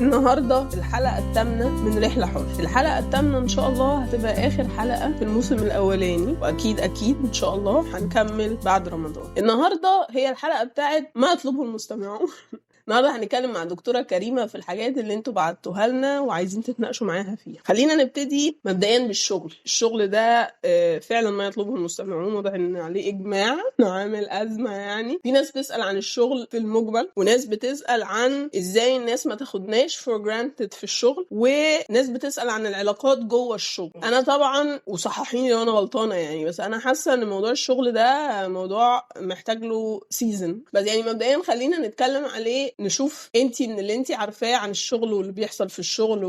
النهاردة الحلقة الثامنة من رحلة حر. الحلقة الثامنة إن شاء الله هتبقى آخر حلقة في الموسم الأولاني، وأكيد إن شاء الله هنكمل بعد رمضان. النهاردة هي الحلقة بتاعت ما يطلبه المستمعون. النهارده هنتكلم مع دكتورة كريمة في الحاجات اللي انتوا بعتوها لنا وعايزين تتناقشوا معاها فيها. خلينا نبتدي مبدئيا بالشغل. الشغل ده فعلا ما يطلبه المستمعون، واضح ان عليه اجماع، عامل ازمة. يعني في ناس بتسأل عن الشغل في المجمل، وناس بتسأل عن ازاي الناس ما تاخدناش for granted في الشغل، وناس بتسأل عن العلاقات جوه الشغل. انا طبعا وصححيني لو انا غلطانة يعني، بس انا حاسة ان موضوع الشغل ده موضوع محتاج له سيزن. بس يعني مبدئيا خلينا نتكلم عليه، نشوف انتي من اللي انتي عارفاه عن الشغل واللي بيحصل في الشغل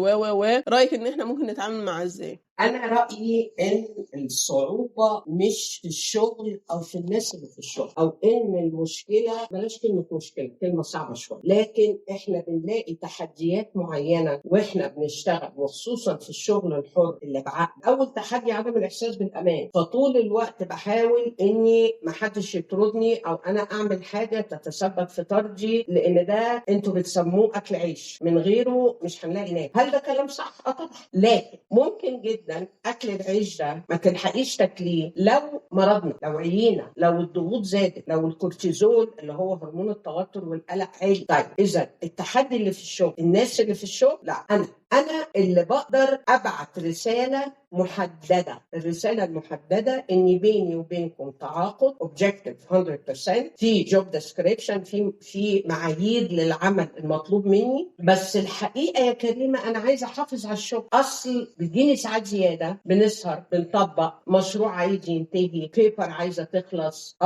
رأيك ان احنا ممكن نتعامل معاه ازاي؟ أنا رأيي إن الصعوبة مش في الشغل أو في الناس اللي في الشغل، أو إن المشكلة، بلاش كلمة مشكلة، كلمة صعبة شوية، لكن إحنا بنلاقي تحديات معينة وإحنا بنشتغل، وخصوصا في الشغل الحر اللي بعقل. أول تحدي عدم الإحساس بالأمان، فطول الوقت بحاول إني محدش يطردني أو أنا أعمل حاجة تتسبب في طردي، لأن ده أنتوا بتسموه أكل عيش، من غيره مش هنلاقي ناس. هل ده كلام صح؟ طبعا، لكن ممكن جدا اكل العيش ده ما تلحقيش تاكليه لو مرضنا، لو عيينا، لو الضغوط زادت، لو الكورتيزول اللي هو هرمون التوتر والقلق عالي. طيب اذا التحدي اللي في الشغل، الناس اللي في الشغل، لا، انا اللي بقدر ابعت رساله محدده. الرساله المحدده ان بيني وبينكم تعاقد objective 100%، في job description، في معايير للعمل المطلوب مني. بس الحقيقه يا كريمه انا عايزه احافظ على الشغل. اصل بيجيني ساعات زياده، بنسهر، بنطبق مشروع عايز ينتهي، بيبر عايزه تخلص،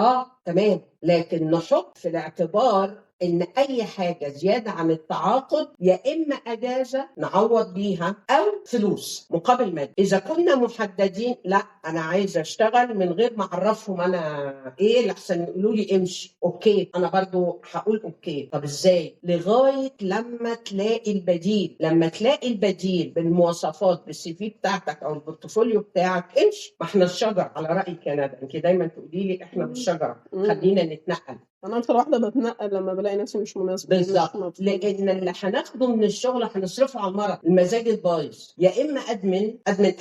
تمام، لكن نحط في الاعتبار ان اي حاجه زياده عن التعاقد يا اما اجازه نعوض بيها او فلوس مقابل مادي. اذا كنا محددين، لا انا عايزه اشتغل من غير ما اعرفهم انا ايه، لحسن يقولوا لي امشي، اوكي انا برضو هقول اوكي. طب ازاي؟ لغايه لما تلاقي البديل. لما تلاقي البديل بالمواصفات، بالسي في بتاعتك او البورتفوليو بتاعك، امشي. ما احنا الشجر، على راي كندا، انت دايما تقولي لي احنا بالشجره، خلينا نتنقل. انا اكتر واحده بتنقل لما بلاقي نفسي مش مناسبه. بالظبط، لان اللي هناخده من الشغل هنصرفه على المرض، المزاج البايظ، يا اما ادمن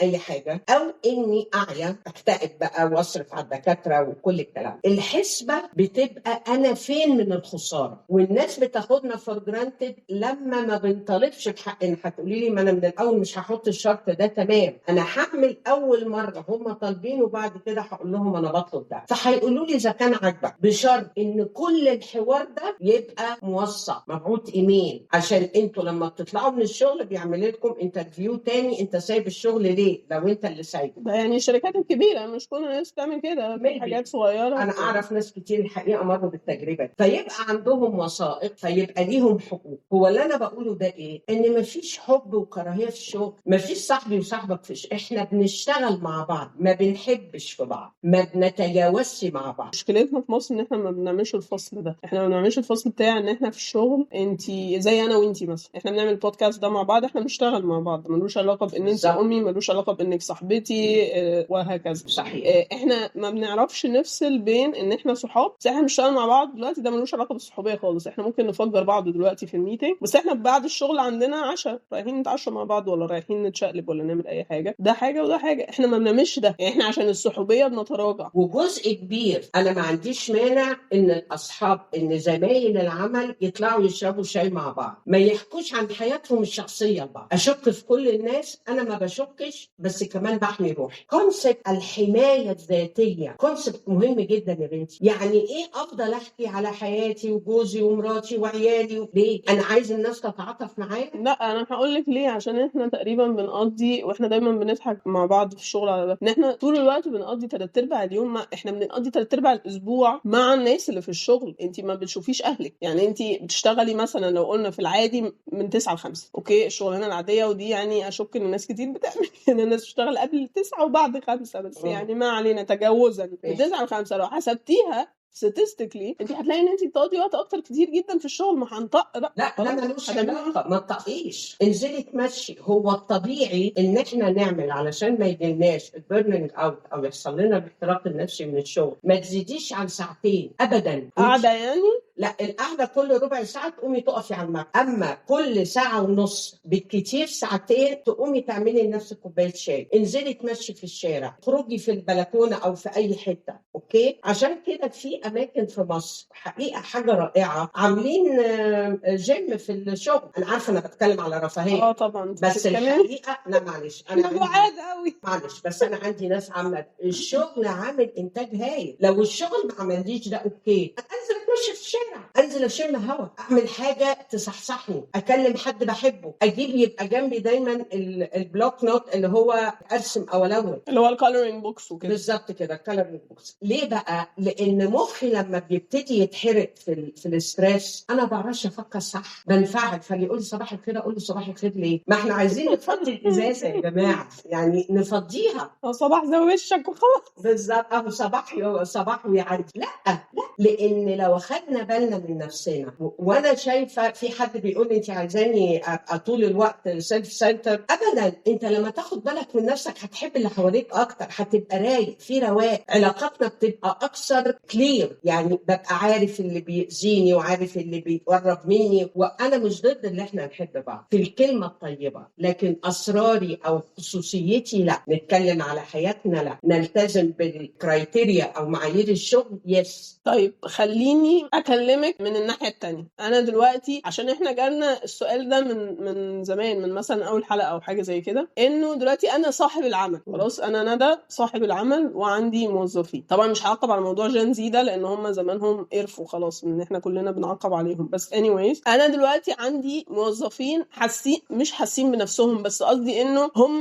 اي حاجه، او اني اعيا اكتئب بقى واصرف على الدكاتره وكل الكلام. الحسبه بتبقى انا فين من الخساره، والناس بتاخدنا فور جرانتد لما ما بنطالبش بحق. ان هتقولي لي ما انا من الاول مش هحط الشرط ده، تمام، انا هعمل اول مره هم طالبين، وبعد كده هقول لهم انا بطلب ده، فهيقولوا لي اذا كان عاجبك، بشرط ان كل الحوار ده يبقى موثق، مبعوت ايميل، عشان انتوا لما بتطلعوا من الشغل بيعمل لكم انترفيو تاني، انت سايب الشغل ليه لو انت اللي سايبه. ده يعني الشركات الكبيره، مش كل الناس بتعمل كده، في حاجات صغيره. انا اعرف ناس كتير الحقيقه مروا بالتجربه دي، فيبقى عندهم وثائق، فيبقى ليهم حقوق. هو اللي انا بقوله ده ايه؟ ان مفيش حب وكراهيه في الشغل، مفيش صاحبي وصاحبك في الشغل، احنا بنشتغل مع بعض، ما بنحبش في بعض، ما بنتجاوزش مع بعض. مشكلتنا في مصر ان احنا ما بنعملش الفصل ده. احنا ما بنعملش الفصل بتاع ان احنا في الشغل انتي زي انا وانتي مثلا، احنا بنعمل البودكاست ده مع بعض، احنا بنشتغل مع بعض، ملوش علاقه بان انتي امي، ملوش علاقه بانك صاحبتي، وهكذا. صحيح. احنا ما بنعرفش نفصل بين ان احنا صحاب، بس احنا بنشتغل مع بعض دلوقتي، ده ملوش علاقه بالصحوبيه خالص. احنا ممكن نفجر بعض دلوقتي في الميتنج، بس احنا بعد الشغل عندنا عشاء، رايحين نتعشى مع بعض، ولا رايحين نتشقلب، ولا نعمل اي حاجه. ده حاجه وده حاجه. احنا ما بنعملش ده، يعني احنا عشان الصحوبيه بنتراجع. وجزء كبير انا ما عنديش مانع ان الاصحاب، ان زمايل العمل يطلعوا يشربوا شاي مع بعض، ما يحكوش عن حياتهم الشخصيه لبعض. اشك في كل الناس؟ انا ما بشكش، بس كمان بحمي روحي. كونسبت الحمايه الذاتيه كونسبت مهم جدا يا بنتي. يعني ايه افضل احكي على حياتي وجوزي ومراتي وعيالي؟ ليه؟ انا عايز الناس تتعاطف معايا؟ لا، انا هقول لك ليه. عشان احنا تقريبا بنقضي، واحنا دايما بنضحك مع بعض في الشغل على ده، ان احنا طول الوقت بنقضي 3/4 اليوم احنا بنقضي 3/4 الاسبوع مع الناس اللي في الشغل. انت ما بتشوفيش اهلك. يعني انت بتشتغلي مثلا، لو قلنا في العادي من 9 ل 5، اوكي، الشغلانه العاديه، ودي يعني اشك ان ناس كتير بتعمل ان الناس بتشتغل قبل 9 وبعد 5، بس يعني ما علينا، تجاوزا من 9 ل 5 لو حسبتيها statistically انت هتلاقي ان انت بتقضي وقت اكتر كتير جدا في الشغل. ما هنطق بقى، لا ملوش علاقه، ما تطقيش، انزلي تمشي. هو الطبيعي ان احنا نعمل علشان ما يجيلناش البيرنينج اوت او يحصل لنا الاحتراق النفسي من الشغل. ما تزيديش عن ساعتين ابدا. قاعده يعني لا، القعده كل ربع ساعه تقومي تقفي على المكتب، اما كل ساعه ونص بالكتير ساعتين تقومي تعملي لنفسك كوبايه شاي، انزلي تمشي في الشارع، خرجي في البلكونه او في اي حته. اوكي، عشان كده في اماكن في مصر حقيقه حاجه رائعه عاملين جيم في الشغل. انا عارفه انا بتكلم على رفاهيه طبعا، بس الحقيقه لا معلش انا بعاد قوي، معلش بس انا عندي ناس عامله الشغل عامل انتاج هايل. لو الشغل ما عمليش ده اوكي، انزل اتمشى في الشارع، انزل اشم هوا، اعمل حاجه تصحصحني، اكلم حد بحبه، اجيب يبقى جنبي دايما البلوك نوت اللي هو ارسم او الون، اللي هو الكالرينج بوكس وكده. بالظبط كده، الكالرينج بوكس. ليه بقى؟ لان مخي لما بيبتدي يتحرق في الاسترس انا ما بعرفش افكر صح، بنفعل. فاللي يقول لي صباح الخير اقول له صباح الخير ليه؟ ما احنا عايزين نفضي الازازه يا جماعه، يعني نفضيها. صباح زي وشك وخلاص. بالظبط، اهو صباح ويعدي. لا لان لو اخدنا بالنا من نفسنا وانا شايفه في حد بيقول لي انت عايزاني ابقى طول الوقت سيلف سنتر، ابدا. انت لما تاخد بالك من نفسك هتحب اللي حواليك اكتر، هتبقى رايق في رواق، علاقاتنا بتبقى اكثر كلير، يعني ببقى عارف اللي بيأذيني وعارف اللي بيقرب مني. وانا مش ضد اللي احنا نحب بعض في الكلمه الطيبه، لكن اسراري او خصوصيتي لا، نتكلم على حياتنا لا، نلتزم بالكرايتيريا او معايير الشغل يس. طيب خليني اكلمك من الناحيه التانية. انا دلوقتي عشان احنا جالنا السؤال ده من زمان، من مثلا اول حلقه او حاجه زي كده، انه دلوقتي انا صاحب العمل، خلاص انا ندى صاحب العمل وعندي موظفين. طبعا مش هعقب على موضوع جين زي ده لان هم زمانهم قرفوا خلاص ان احنا كلنا بنعاقب عليهم، بس anyways انا دلوقتي عندي موظفين مش حاسين بنفسهم، بس قصدي انه هم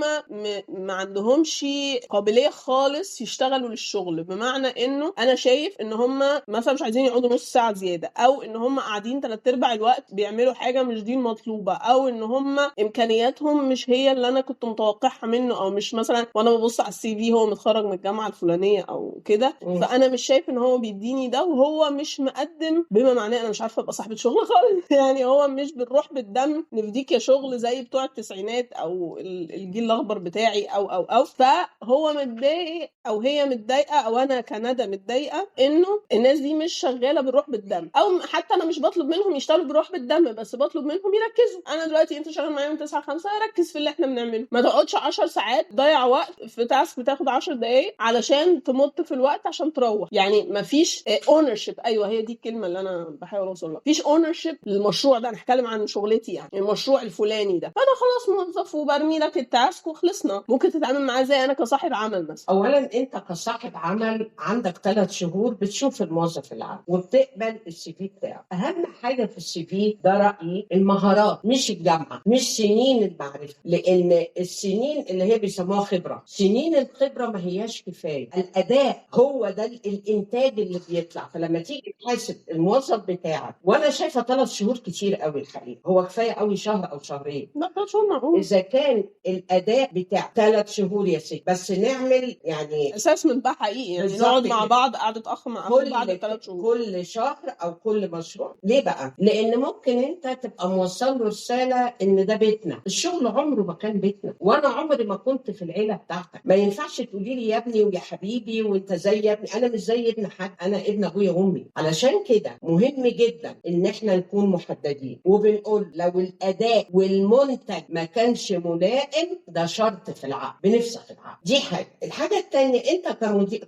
ما عندهمش قابليه خالص يشتغلوا للشغل. بمعنى انه انا شايف ان هم مثلا مش عايزين يقعدوا نص ساعه زياده، او ان هم قاعدين 3/4 الوقت بيعملوا حاجه مش دي المطلوبه، او ان هم امكانياتهم مش هي اللي انا كنت متوقعها منه، او مش مثلا وانا ببص على السي في هو متخرج من الجامعه الفلانيه او كده، فانا مش شايف ان هو بيديني ده، وهو مش مقدم بما معناه انا مش عارفه ابقى صاحبه شغل خالص. يعني هو مش بالروح بالدم نفديك يا شغل زي بتوع التسعينات او الجيل الاخضر بتاعي او فهو متضايق او هي متضايقه او انا كندى متضايقه انه الناس دي مش شغاله بالروح بالدم، او حتى انا مش بطلب منهم يشتغلوا بالروح بالدم، بس بطلب منهم يركزوا. انا دلوقتي انت شغال معايا من 9 ل 5، ركز في اللي احنا بنعمله، ما تقعدش 10 ساعات ضيع وقت في تاسك بتاخد 10 دقايق علشان تمط في الوقت عشان تروح. يعني مفيش اونرشيب. ايوه هي دي الكلمه اللي انا بحاول اوصل لها، مفيش اونرشيب للمشروع ده. انا هتكلم عن شغلتي، يعني المشروع الفلاني ده، فانا خلاص موظف وبرمي لك التاسك وخلصنا. ممكن تتعامل معاه زي انا كصاحب عمل مثلا. اولا انت كصاحب عمل عندك 3 شهور بتشوف الموظف اللي عندك وبتقبل السي في بتاعه. اهم حاجه في السي في ده رايي المهارات، مش الجامعه، مش سنين المعرفه، لان السنين اللي هي بيسموها خبره، سنين الخبره ما هياش كفايه. الاداء هو ده الانتاج اللي بيطلع. فلما تيجي تحاسب الموظف بتاعك، وانا شايفه 3 شهور كتير قوي الحقيقه، هو كفايه قوي شهر او شهرين. لا 3 شهور معقول. اذا كان الاداء بتاع 3 شهور يا سيدي، بس نعمل يعني اسسمنت بقى حقيقي، يعني نقعد مع بعض قعده اخ مع اخو بعد 3 شهور كل شهر او كل مشروع. ليه بقى؟ لان ممكن انت تبقى موصل له رساله ان ده بيتنا. الشغل عمره ما كان بيتنا، وانا عمري ما كنت في العيله بتاعتك. ما ينفعش تقولي لي يا ابني ويا حبيبي وانت زي يا ابني. انا مش زي ابن حد، انا ابن ابويا وامي. علشان كده مهم جدا ان احنا نكون محددين وبنقول لو الاداء والمنتج ما كانش ملائم ده شرط في العقد، بنفسخ العقد. دي حاجه. الحاجه الثانيه، انت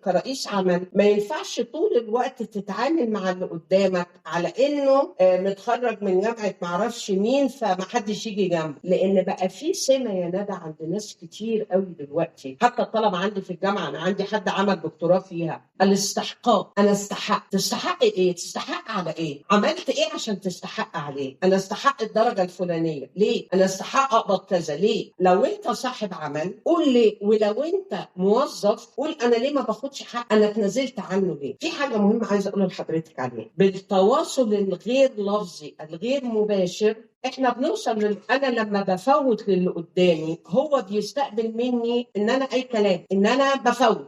كرئيس عمل ما ينفعش طول الوقت تتعامل مع اللي قدامك على انه متخرج من جامعه معرفش مين فمحدش يجي جنبه، لان بقى في سمه يا ندى عند ناس كتير قوي دلوقتي. حتى الطلبه عندي في الجامعه، انا عندي حد عمل دكتوراه فيها، الاستحقاق. انا استحق. تستحق ايه؟ تستحق على ايه؟ عملت ايه عشان تستحق عليه؟ انا استحق الدرجه الفلانيه ليه؟ انا استحق اقبض كذا ليه؟ لو انت صاحب عمل قول ليه، ولو انت موظف قول انا ليه ما باخدش حق، انا اتنازلت عنه ليه. في حاجه مهمه عايزه اقولها لحضرتك عليها، بالتواصل الغير لفظي الغير مباشر احنا بنوصل انا لما بفوت للي قدامي هو بيستقبل مني ان انا اي كلام، ان انا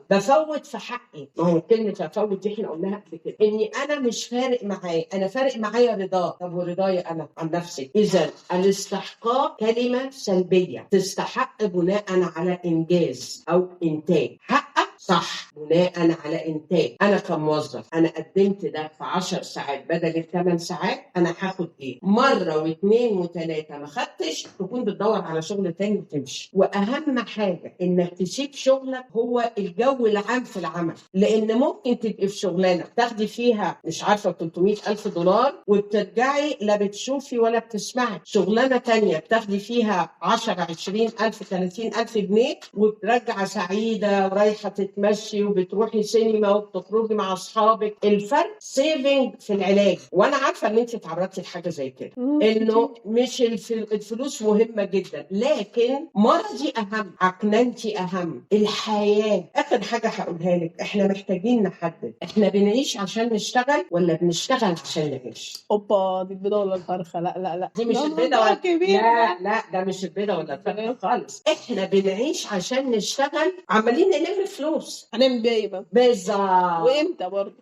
بفوت في حقي. ما هو كلمه بفوت دي احنا قلناها قبل كده، اني انا مش فارق معايا، انا فارق معايا رضاه. طب ورضاي انا عن نفسي؟ اذا الاستحقاق كلمه سلبيه، تستحق بناء على انجاز او انتاج. حقك صح بناء على انتاج. انا كموظف انا قدمت ده في 10 ساعات بدل ال8 ساعات، انا هاخد ايه؟ مره واثنين وثلاثه ما خدتش، تكون بتدور على شغل تاني وتمشي. واهم حاجه انك تسيب شغلك هو الجو العام في العمل، لان ممكن تبقي في شغلانه تاخدي فيها مش عارفه $300,000 وبترجعي لا بتشوفي ولا بتسمعي، شغلانه تانيه بتاخدي فيها 10 20,000 30,000 جنيه وبترجع سعيده ورايحه تتمشي وبتروحي سينما وبتخرجي مع اصحابك. الفرق سيفنج في العلاج. وانا عارفه ان انت تعرضتي لحاجه زي كده، انه مش الفلوس مهمه جدا، لكن مرضي اهم، عكننتي اهم، الحياه. اخر حاجه هقولها لك، احنا محتاجين نحدد احنا بنعيش عشان نشتغل ولا بنشتغل عشان نعيش. اوبا، دي البيضه ولا الفرخه؟ لا لا لا، دي مش ده البيضه موضوع ولا كبير. لا ده مش البيضه ولا الفرخه خالص. احنا بنعيش عشان نشتغل، عمالين نلم فلوس. هنعمل بيها ايه بقى؟ بالظبط. وامتى برضه؟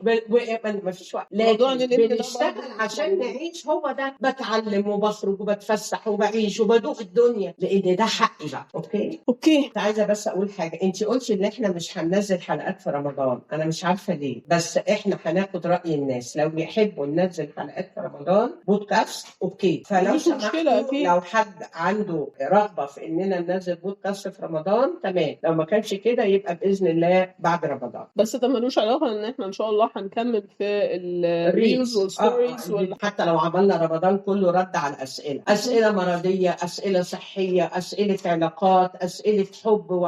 ما فيش وقت، موضوع لكن نلم ده بنشتغل برضه عشان نعيش. هو ده، بتعلم وبخرج وبتفسح وبعيش وبدوق الدنيا، لان ده حقي بقى. اوكي. اوكي. عايزه بس اقول حاجه، انت قلتي ان احنا مش هننزل حلقات في رمضان. انا مش عارفه ليه، بس احنا هناخد راي الناس. لو بيحبوا ننزل حلقات في رمضان بودكاست اوكي، فلو مش مشكله سمحتوا اكيد. لو حد عنده رغبه في اننا ننزل بودكاست في رمضان تمام، لو ما كانش كده يبقى باذن الله بعد رمضان. بس ده ملوش علاقه ان احنا ان شاء الله هنكمل في الريلز والستوريز حتى لو عملنا رمضان كله رد على اسئله مرضيه، اسئله صحيه، اسئله علاقات، اسئله حب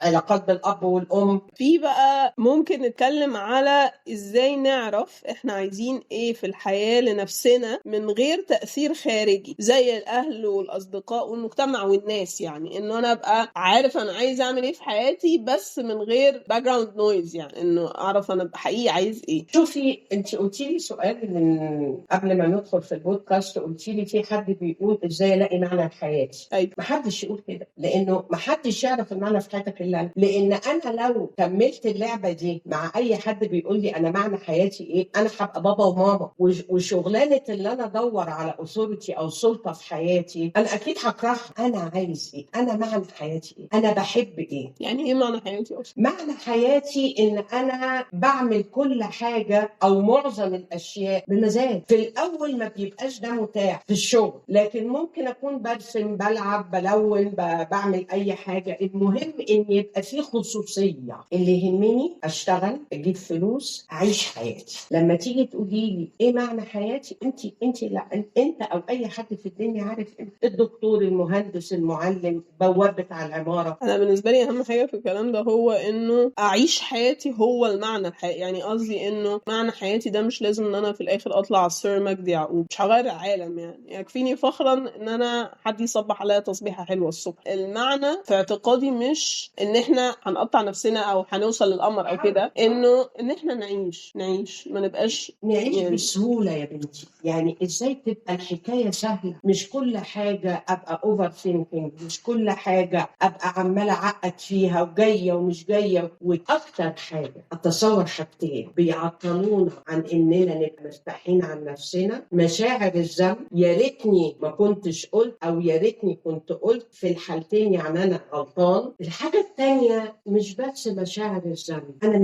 علاقات بالاب والام. في بقى ممكن نتكلم على ازاي نعرف احنا عايزين ايه في الحياة لنفسنا من غير تأثير خارجي زي الاهل والاصدقاء والمجتمع والناس. يعني انه انا ابقى عارف انا عايز اعمل ايه في حياتي بس من غير باك جراوند نويز، يعني انه اعرف انا حقيقي عايز ايه. شوفي، انت قلتي لي سؤال من قبل ما ندخل في البودكاست، قلتي لي في حد بيقول ازاي الاقي معنى في حياتي. ايوه. محدش يقول كده، لانه محدش يعرف المعنى في حياتك الا انا. لان انا لو كملت اللعبه دي مع اي حد بيقول لي انا معنى حياتي ايه، انا هبقى بابا وماما، وشغلانه اللي انا ادور على اثورتي او سلطه في حياتي انا اكيد هكرهها. انا عايز ايه؟ انا معنى حياتي ايه؟ انا بحب ايه؟ يعني ايه معنى حياتي اصلا؟ معنى حياتي ان انا بعمل كل حاجه او معظم الاشياء بمزاج. في الاول ما بيبقاش ده متاح في الشغل، لكن ممكن اكون برسم، بلعب، بلون، بعمل اي حاجه. المهم ان يبقى في خصوصيه. اللي يهمني اشتغل، اجيب فلوس، اعيش حياتي. لما تيجي تقولي لي ايه معنى حياتي، انت لا، انت او اي حد في الدنيا عارف الدكتور، المهندس، المعلم، بواب بتاع العماره. انا بالنسبه لي اهم حاجه في الكلام ده هو انه اعيش حياتي هو المعنى الحقيقي. يعني قصدي انه معنى حياتي ده مش لازم ان انا في الاخر اطلع على السير مجدي يعقوب، مش هغير العالم. يعني يكفيني فخرا ان انا حد يصبح عليا تصبيحه حلوه الصبح. المعنى في اعتقادي مش ان احنا هنقطع نفسنا او هنوصل للقمر او كده، انه ان احنا نعيش ما نبقاش نعيش يعني بسهولة يا بنتي. يعني ازاي تبقى الحكاية سهلة؟ مش كل حاجة ابقى اوفر ثينكينج، مش كل حاجة ابقى عمالة اعقد فيها وجاية ومش جاية. واكتر حاجة اتصور حاجتين بيعطلونا عن اننا نبقى مرتاحين عن نفسنا: مشاعر الذنب، يا ريتني ما كنتش قلت، او يا ريتني كنت قلت. في الحالتين يعني انا غلطان. الحاجة التانية مش بس مشاعر الذنب، انا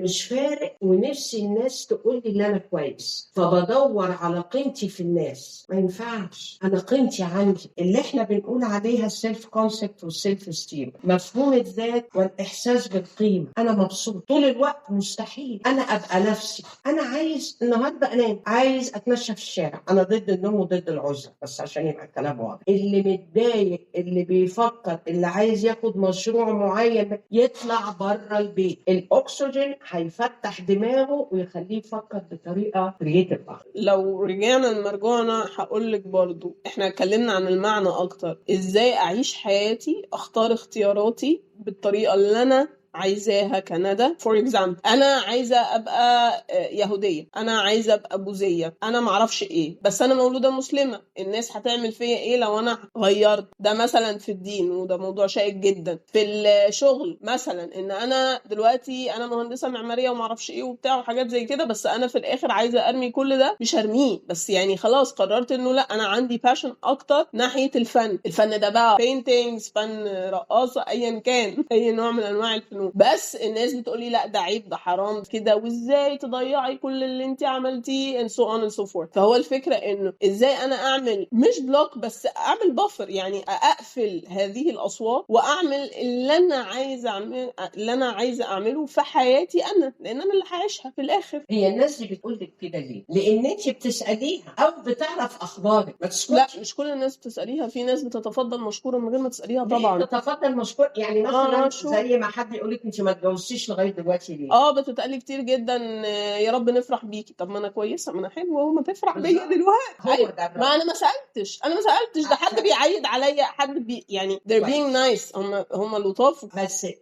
مش فارق ونفسي الناس تقول لي ان انا كويس، فبدور على قيمتي في الناس. ما ينفعش. انا قيمتي عندي، اللي احنا بنقول عليها السيلف كونسبت والسيلف استيم، مفهوم الذات والاحساس بالقيمه. انا مبسوط طول الوقت؟ مستحيل انا ابقى نفسي. انا عايز النهارده انام، عايز اتمشى في الشارع. انا ضد النوم وضد العزله، بس عشان يبقى الكلام واضح. اللي متضايق، اللي بيفكر، اللي عايز ياخد مشروع معين، يطلع بره البيت. الاكسجين هيفتح دماغه ويخليه يفكر بطريقه كرييتيف. لو رجعنا لمرجوعنا هقولك برضو احنا اتكلمنا عن المعنى اكتر. ازاي اعيش حياتي، اختار اختياراتي بالطريقة اللي انا عايزاها كندى. فور اكزامبل، انا عايزه ابقى يهوديه، انا عايزه ابقى بوذيه، انا معرفش ايه، بس انا مولوده مسلمه. الناس هتعمل فيا ايه لو انا غيرت ده؟ مثلا في الدين، وده موضوع شائك جدا. في الشغل مثلا، ان انا دلوقتي انا مهندسه معماريه ومعرفش ايه وبتاع وحاجات زي كده، بس انا في الاخر عايزه ارمي كل ده. مش هرميه، بس يعني خلاص قررت انه لا، انا عندي باشن اكتر ناحيه الفن ده بقى بينتينجز، فن رقاصه، ايا كان اي نوع من انواع الفن مخنوق، بس الناس بتقولي لا ده عيب، ده حرام كده، وازاي تضيعي كل اللي انت عملتيه and so on and so forth. فهو الفكرة انه ازاي انا اعمل مش بلوك بس اعمل بافر، يعني اقفل هذه الاصوات واعمل اللي انا عايزه اعمله في حياتي انا، لان انا اللي هعيشها في الاخر. هي الناس دي بتقول لك كده ليه؟ لان انت بتساليها او بتعرف اخبارك، ما لا تسكتش. مش كل الناس بتسأليها، في ناس بتتفضل مشكورة من غير ما تسأليها ليه طبعا. تتفضل مشكور؟ يعني مثلا شو زي ما حد يقول لك انت ما اتجوزتيش لغايه دلوقتي ليه؟ بتتقالي كتير جدا، يا رب نفرح بيكي. طب ما انا كويسه، ما انا حلوه وما تفرح بيا بالظبط. دلوقتي. هو ايوه، ده ما انا ما سالتش ده حد بيعيد عليا، حد يعني they're being nice، هم لطاف.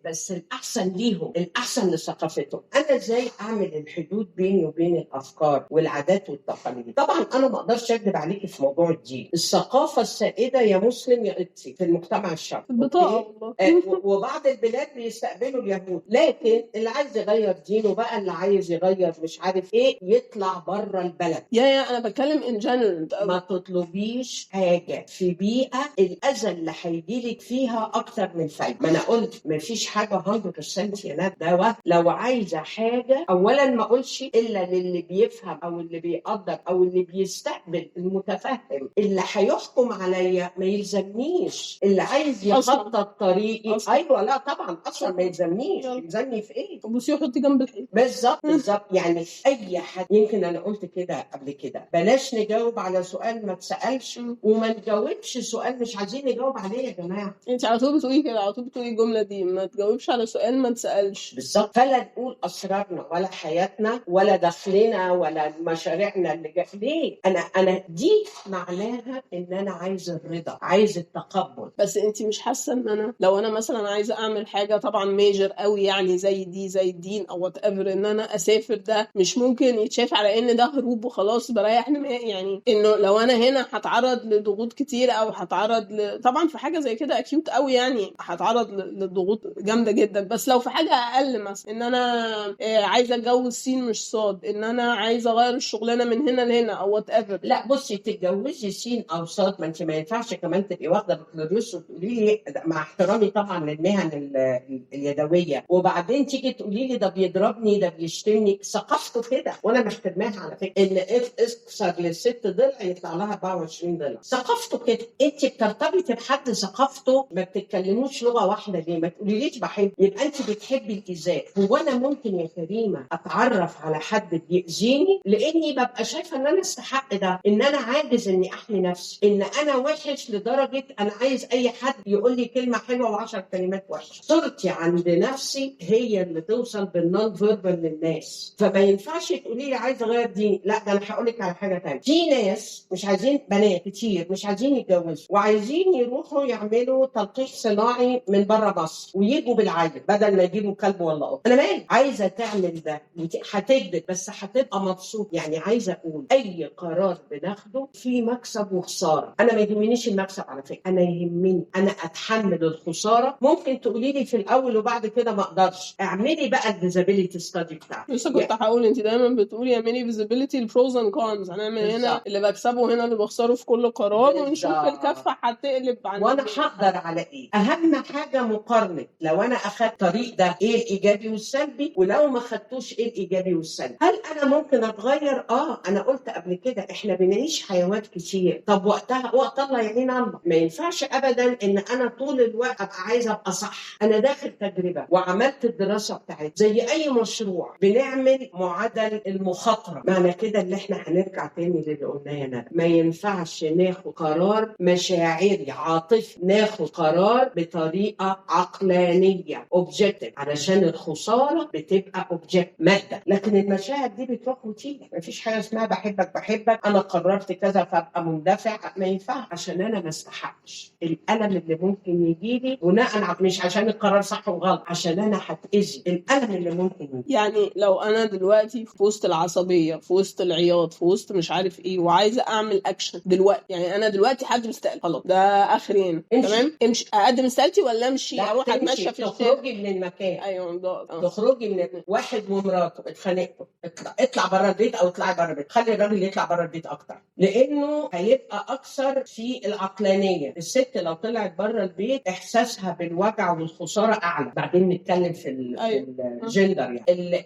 بس الاحسن ليهم، الاحسن لثقافتهم. انا ازاي اعمل الحدود بيني وبين الافكار والعادات والتقاليد؟ طبعا انا ما اقدرش اكذب عليكي في موضوع الدين. الثقافه السائده يا مسلم يا قبطي في المجتمع الشرقي، البطاقه وبعض البلاد بيستقبلوا اليهود، لكن اللي عايز يغير دينه بقى، اللي عايز يغير مش عارف ايه، يطلع بره البلد. يا انا بتكلم in general. ما تطلبيش حاجه في بيئه الاذى اللي هيجيلك فيها اكتر من فايده. ما انا قلت ما فيش حاجه 100% يا ندى. ده لو عايزه حاجه، اولا ما اقولش الا للي بيفهم او اللي بيقدر او اللي بيستقبل، المتفهم. اللي هيحكم عليا ما يلزمنيش. اللي عايز يخطط طريقي ايوه، لا طبعا اصلا ما يلزمنيش. يلزمني في ايه؟ بصي يحطي جنب الحيط. بالظبط. يعني اي حد. يمكن انا قلت كده قبل كده، بلاش نجاوب على سؤال ما اتسالش، وما نجاوبش سؤال مش عايزين نجاوب عليه يا جماعه. انت على طول بتقولي كده، على طول بتقولي الجمله دي، ما تجاوبش على سؤال ما اتسالش. بالظبط. فلا نقول اسرارنا ولا حياتنا ولا دخلنا ولا مشاريعنا اللي جايه. ليه؟ انا دي معناها ان انا عايز الرضا، عايز التقبل. بس انت مش حاسه ان انا لو انا مثلا عايزه اعمل حاجه طبعا ميجر قوي، يعني زي دي زي الدين او وات ايفر، ان انا اسافر، ده مش ممكن يتشاف على ان ده هروب وخلاص بريح دماغي؟ يعني انه لو انا هنا هتعرض لضغوط كتير، او هتعرض طبعا في حاجه زي كده اكيوت قوي، يعني هتعرض لضغوط جامده جدا. بس لو في حاجه اقل، مثلا ان انا عايزه اتجوز سين مش صاد، ان انا عايزه اغير الشغلانه من هنا لهنا او وات ايفر. لا بصي، تتجوزي سين او صاد، ما انت ما ينفعش كمان تبقي واخده بكالوريوس وتقولي لي، مع احترامي طبعا للمهن اليدويه، وبعدين تيجي تقولي لي ده بيضربني ده بيشتمني. ثقافته كده وانا محترماها على فكره، ان اكسر للست ضلع يطلع لها 24 ضلع. ثقافته كده. انت بترتبطي بحد ثقافته ما بتتكلموش لغه واحده ليه؟ ما تقوليليش بحب، يبقى انت بتحبي الإيذاء. هو انا ممكن يا كريمه اتعرف على حد بيأذيني لاني ببقى شايفه ان انا استحق ده، ان انا عاجز اني احمي نفسي، ان انا وحش لدرجه انا عايز اي حد يقول لي كلمه حلوه و10 كلمات وحشه. صورتي عند نفسي هي اللي توصل بالنون فيربال للناس. فما ينفعش تقولي لي عايزه اغير ديني. لا، ده انا هقول لك على حاجه ثانيه. في ناس مش عايزين، بنات كتير مش عايزين يتجوزوا وعايزين يروحوا يعملوا تلقيح صناعي من بره مصر ويجوا بالعيل بدل ما يجيبوا كلب ولا قط. انا مالي؟ عايزه تعمل ده هتكذب بس هتبقى مبسوط. يعني عايزه اقول اي قرار بناخده في مكسب وخساره. انا ما يهمنيش المكسب على فكره، انا يهمني انا اتحمل الخساره. ممكن تقولي لي في الاول وبعد كده ما اقدرش. اعملي بقى الفيزابيليتي ستادي بتاعتك. لسه كنت هقول، انت دايما بتقولي اعملي فيزابيلتي البروز اند كونز، هنعمل هنا اللي بكسبه هنا اللي بخسره في كل قرار، ونشوف الكفه هتقلب عن وانا هقدر على ايه. اهم حاجه مقارنه، لو انا اخدت طريق ده ايه الايجابي والسلبي، ولو ما خدتوش ايه الايجابي والسلبي. هل انا ممكن اتغير؟ انا قلت قبل كده احنا بنعيش حيوات كتير. طب وقتها وقت الله يعين الله. ما ينفعش ابدا ان انا طول الوقت ابقى عايزه ابقى صح. انا داخل تجربه وعملت الدراسه بتاعتي زي اي مشروع، بنعمل معادل المخاطره. معنى كده اللي احنا هنرجع تاني للي قلناه يا ندى، ما ينفعش ناخد قرار مشاعري عاطفي، ناخد قرار بطريقه عقلانيه اوبجكتيف، علشان الخساره بتبقى اوبجكت ماده. لكن المشاعر دي بتروح وتيجي. مفيش حاجه اسمها بحبك انا قررت كذا فابقى مندفع. ما ينفعش، عشان انا ما استحقش الالم اللي ممكن يجي لي بناء مش عشان القرار صح وغلط، عشان انا هتاذي. الالم اللي ممكن يجي. يعني لو انا دلوقتي في وسط العصبيه، في وسط العياط، في وسط مش عارف ايه، وعايزه اعمل اكشن دلوقتي، يعني انا دلوقتي حد مستقل خلاص، ده اخرين تمام، امشي اقدم استقالتي ولا امشي اروح اتمشى في الشارع؟ تخرجي من المكان. ايوه تخرجي من واحد ومراته اتخانقتوا، اطلع بره البيت او اطلعي بره البيت. خلي الراجل يطلع بره البيت اكتر، لانه هيبقى اكثر في العقلانيه. الست لو طلعت بره البيت احساسها بالوجع والخساره اعلى. وبعدين نتكلم في الجندر. يعني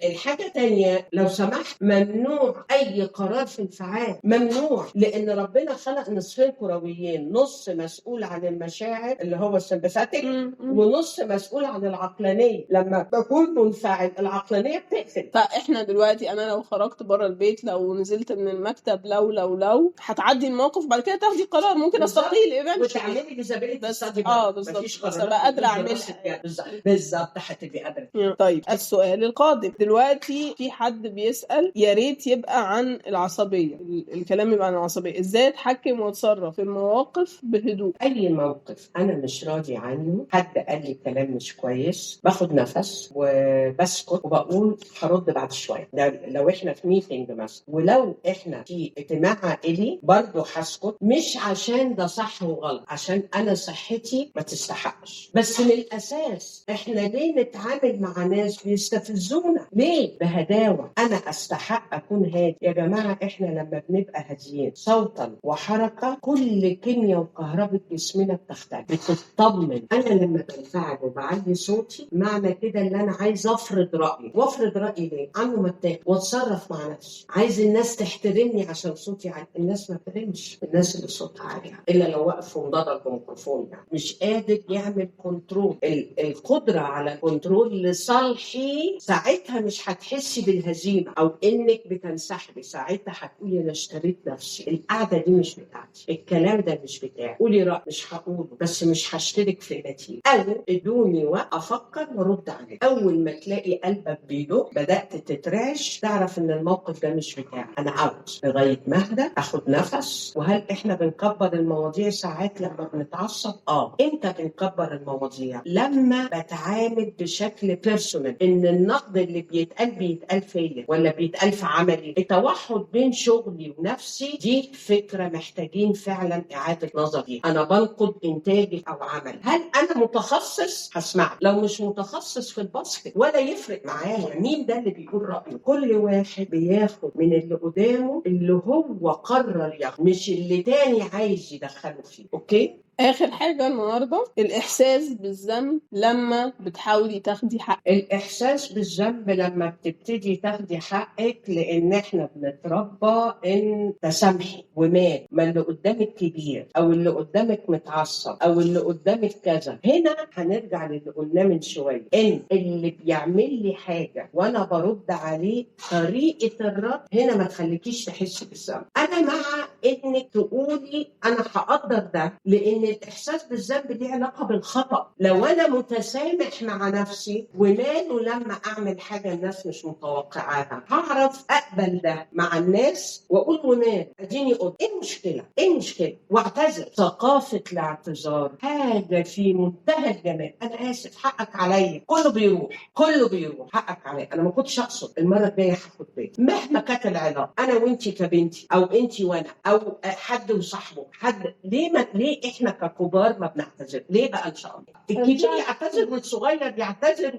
الحاجه تانية لو سمحت، ممنوع اي قرار في انفعال، ممنوع، لان ربنا خلق نصفين كرويين، نص مسؤول عن المشاعر اللي هو السمباثيك، ونص مسؤول عن العقلانيه. لما بكون منفعل العقلانيه بتقفل. فاحنا دلوقتي انا لو خرجت بره البيت، لو نزلت من المكتب، لو هتعدي الموقف بعد كده تاخدي قرار، ممكن استقيل ايفنتشلي وتعملي ديزابيلتي بس ستادي. بالظبط، مفيش بس قرار ابقى قادره اعملها. بالظبط هتبقي قادره. طيب السؤال القادم دلوقتي، في حد بيسأل يا ريت يبقى عن العصبية، الكلام يبقى عن العصبية، ازاي اتحكم واتصرف في المواقف بهدوء؟ اي موقف انا مش راضي عنه، حد قال لي كلام مش كويس، باخد نفس وبسكت وبقول هرد بعد شويه. ده لو احنا في ميتنج مثلا، ولو احنا في اجتماع عائلي برضه هسكت، مش عشان ده صح وغلط، عشان انا صحتي ما تستحقش. بس من الاساس احنا ليه نتعامل مع ناس بيستفزونا؟ ليه؟ بهداوه. انا استحق اكون هادي يا جماعه. احنا لما بنبقى هاديين صوتا وحركه، كل كيمياء وكهرباء جسمنا بتختلف، بتطمن. انا لما بنفعل وبعلي صوتي، معنى كده ان انا عايز افرض رايي. وافرض رايي ليه؟ عنه متاهل، واتصرف مع نفسي. عايز الناس تحترمني عشان صوتي عالي. الناس ما بتحترمش الناس اللي صوتها عالي الا لو وقف ومضاد الميكروفون، يعني مش قادر يعمل كنترول. القدره على كنترول لصالحي، ساعتها مش هتحسي بالهزيمه او انك بتنسحبي. ساعتها هتقولي انا اشتريت نفسي، القعده دي مش بتاعتي، الكلام ده مش بتاعي. قولي راي مش هقوله، بس مش هشترك في النتيجه. او ادوني وقت افكر وارد عليك. اول ما تلاقي قلبك بيدق، بدات تترعش، تعرف ان الموقف ده مش بتاعي، انا اوت. لغايه ما اهدى، اخد نفس. وهل احنا بنكبر المواضيع ساعات لما بنتعصب؟ امتى بنكبر المواضيع؟ لما بتعامل بشكل بيرسونال، ان النقد اللي بيتقال فيا ولا بيتقال في عملي. التوحد بين شغلي ونفسي دي فكره محتاجين فعلا اعاده نظر فيها. انا بنقد انتاجي او عملي. هل انا متخصص؟ هسمعك. لو مش متخصص في الباسكت ولا يفرق معايا مين ده اللي بيقول رايه. كل واحد بياخد من اللي قدامه اللي هو قرر ياخد، مش اللي تاني عايز يدخله فيه. اوكي؟ آخر حاجة النهاردة، الإحساس بالذنب لما بتحاولي تاخدي حق. الإحساس بالذنب لما بتبتدي تاخدي حقك، لأن إحنا بنتربى إن تسامحي ومات، ما اللي قدامك كبير أو اللي قدامك متعصب أو اللي قدامك كذا. هنا هنرجع للي قلناه من شوية، إن اللي بيعمل لي حاجة وأنا برد عليه، طريقة الرد هنا ما تخليكيش تحسي بالذنب. أنا مع إنك تقولي أنا هقدر ده، لأن الإحساس بالذنب ليه علاقة بالخطأ. لو أنا متسامح مع نفسي، وماله لما أعمل حاجة الناس مش متوقعاها، هعرف أقبل ده مع الناس وأقول ومال أديني قلت. إيه المشكلة؟ إيه المشكلة؟ واعتذر. ثقافة الاعتذار حاجة في منتهى الجمال. أنا آسف، حقك عليا. كله بيروح، كله بيروح. حقك عليا، أنا ما كنتش أقصد. المرة الجاية هاخد بالي. مهما كانت العلاقة، أنا وأنتي كبنتي أو أنتي وأنا أو حد وصاحبه، حد ليه إحنا ككبار ما بنعتذر؟ ليه بقى؟ ان شاء الله الكبير يعتذر والصغير يعتذر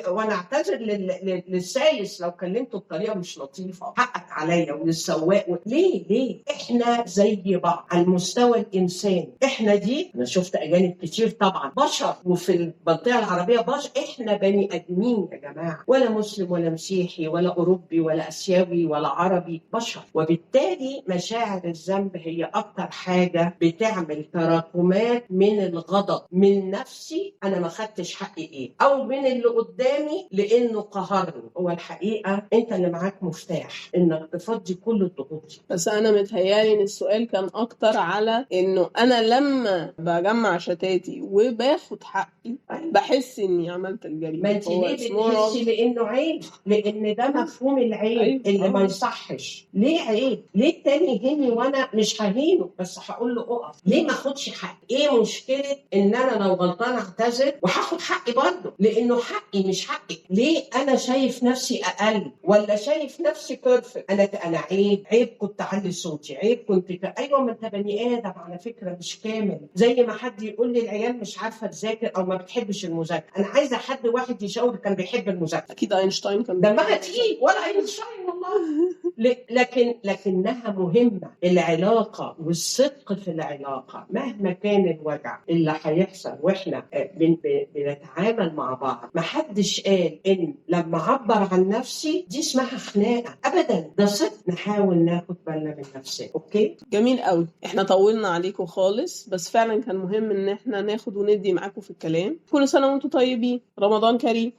وانا اعتذر للسايس لو كلمته بطريقه مش لطيفه، حقك عليا. وللسواق ليه احنا زي بعض على المستوى الانساني. احنا دي، انا شفت اجانب كتير طبعا بشر، وفي المنطقه العربيه بشر. احنا بني ادمين يا جماعه، ولا مسلم ولا مسيحي ولا اوروبي ولا اسيوي ولا عربي، بشر. وبالتالي مشاعر الذنب هي اكتر حاجه بتعمل تراكمات من الغضب من نفسي، انا ما خدتش حقي ايه، او من اللي قدامي لانه قهرني. هو الحقيقه انت اللي معاك مفتاح انك تفضي كل الضغوط دي. بس انا متهيالي ان السؤال كان اكتر على انه انا لما بجمع شتاتي وباخد حقي بحس اني عملت الجريمه. ما انت ليه بتحسي؟ لانه عيب، لان ده مفهوم العيب اللي ما يصحش. ليه عيب؟ ليه التاني يهيني وانا مش ههينه، بس هقول له اقف؟ ليه ما اخدش حقي؟ ايه مشكله ان انا لو غلطان اعتذر وهاخد حقي برضه، لانه حقي مش حقك. ليه انا شايف نفسي اقل ولا شايف نفسي بيرفكت؟ انا عيب كنت اعلي صوتي، عيب كنت ايوه، ما انت بني ادم على فكره مش كامل. زي ما حد يقول لي العيال مش عارفه تذاكر او ما بتحبش المذاكره، انا عايزه حد واحد يشاور كان بيحب المذاكره. اكيد اينشتاين كان دمها تقيل. ولا اينشتاين والله لكنها مهمة. العلاقة والصدق في العلاقة مهما كان الوجع اللي هيحصل واحنا بنتعامل مع بعض، محدش قال ان لما اعبر عن نفسي دي اسمها خناقة ابدا، ده صدق. نحاول ناخد بالنا من نفسنا. اوكي، جميل قوي. احنا طولنا عليكم خالص، بس فعلا كان مهم ان احنا ناخد وندي معاكم في الكلام. كل سنة وانتم طيبين، رمضان كريم.